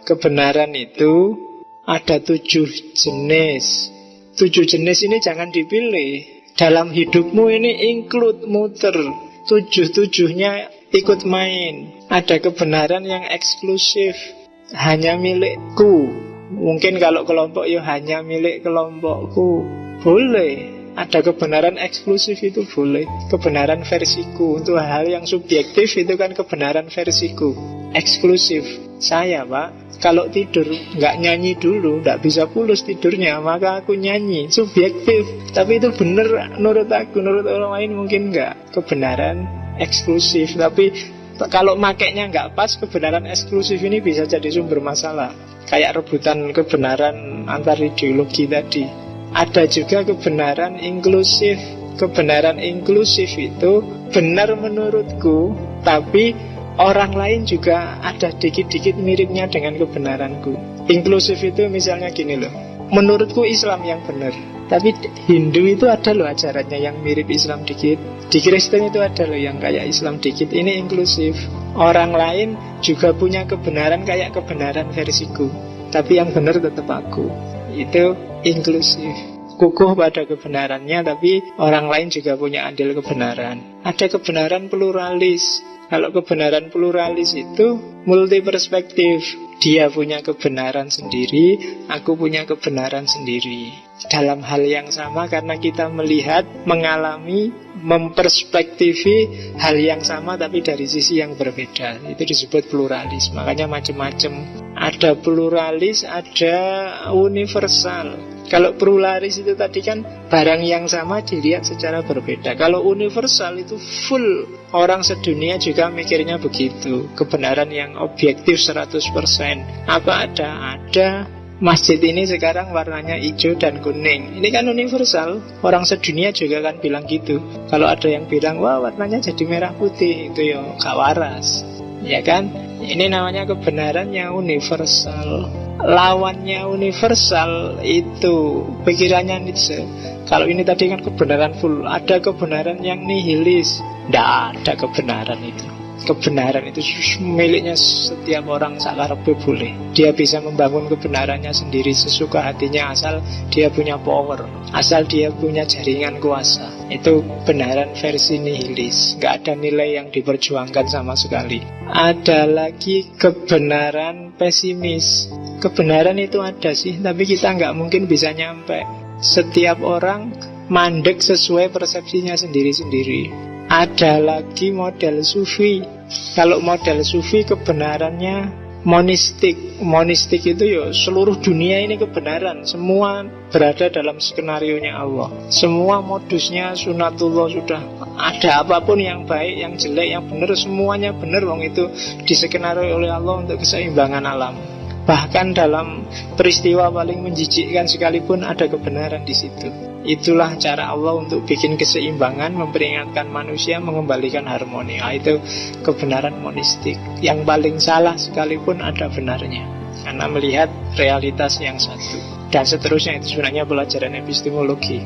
kebenaran itu ada 7 jenis. 7 jenis ini jangan dipilih. Dalam hidupmu ini include, muter. 7-7-nya ikut main. Ada kebenaran yang eksklusif, hanya milikku. Mungkin kalau kelompok ya hanya milik kelompokku. Boleh. Ada kebenaran eksklusif itu boleh. Kebenaran versiku. Untuk hal yang subjektif itu kan kebenaran versiku. Eksklusif. Saya Pak, kalau tidur nggak nyanyi dulu, nggak bisa pulas tidurnya, maka aku nyanyi. Subjektif. Tapi itu benar menurut aku. Menurut orang lain mungkin nggak. Kebenaran eksklusif. Tapi kalau makainya nggak pas, kebenaran eksklusif ini bisa jadi sumber masalah. Kayak rebutan kebenaran antar ideologi tadi. Ada juga kebenaran inklusif. Kebenaran inklusif itu benar menurutku, tapi orang lain juga ada dikit-dikit miripnya dengan kebenaranku. Inklusif itu misalnya gini loh, menurutku Islam yang benar, tapi Hindu itu ada loh ajarannya yang mirip Islam dikit. Di Kristen itu ada loh yang kayak Islam dikit. Ini inklusif. Orang lain juga punya kebenaran kayak kebenaran versiku, tapi yang benar tetap aku. Itu inklusif. Kukuh pada kebenarannya, tapi orang lain juga punya andil kebenaran. Ada kebenaran pluralis. Kalau kebenaran pluralis itu multi perspektif. Dia punya kebenaran sendiri, aku punya kebenaran sendiri. Dalam hal yang sama, karena kita melihat, mengalami, memperspektifi hal yang sama tapi dari sisi yang berbeda. Itu disebut pluralis. Makanya macam-macam. Ada pluralis, ada universal. Kalau pluralis itu tadi kan barang yang sama dilihat secara berbeda. Kalau universal itu full, orang sedunia juga mikirnya begitu. Kebenaran yang objektif 100%. Apa ada? Ada. Masjid ini sekarang warnanya hijau dan kuning. Ini kan universal. Orang sedunia juga kan bilang gitu. Kalau ada yang bilang, wah warnanya jadi merah putih, itu ya gak waras. Ya kan? Ini namanya kebenaran yang universal. Lawannya universal itu pikirannya Nietzsche. Kalau ini tadi kan kebenaran full. Ada kebenaran yang nihilis. Tidak ada kebenaran itu. Kebenaran itu miliknya setiap orang sakarepe boleh. Dia bisa membangun kebenarannya sendiri sesuka hatinya, asal dia punya power, asal dia punya jaringan kuasa. Itu kebenaran versi nihilis. Gak ada nilai yang diperjuangkan sama sekali. Ada lagi kebenaran pesimis. Kebenaran itu ada sih, tapi kita nggak mungkin bisa nyampe. Setiap orang mandek sesuai persepsinya sendiri-sendiri. Ada lagi model sufi. Kalau model sufi kebenarannya monistik. Monistik itu ya seluruh dunia ini kebenaran. Semua berada dalam skenarionya Allah. Semua modusnya sunatullah sudah. Ada apapun yang baik, yang jelek, yang benar, semuanya benar. Wong itu diskenario oleh Allah untuk keseimbangan alam. Bahkan dalam peristiwa paling menjijikkan sekalipun ada kebenaran di situ. Itulah cara Allah untuk bikin keseimbangan, memperingatkan manusia, mengembalikan harmoni. Itu kebenaran monistik. Yang paling salah sekalipun ada benarnya, karena melihat realitas yang satu. Dan seterusnya, itu sebenarnya pelajaran epistemologi.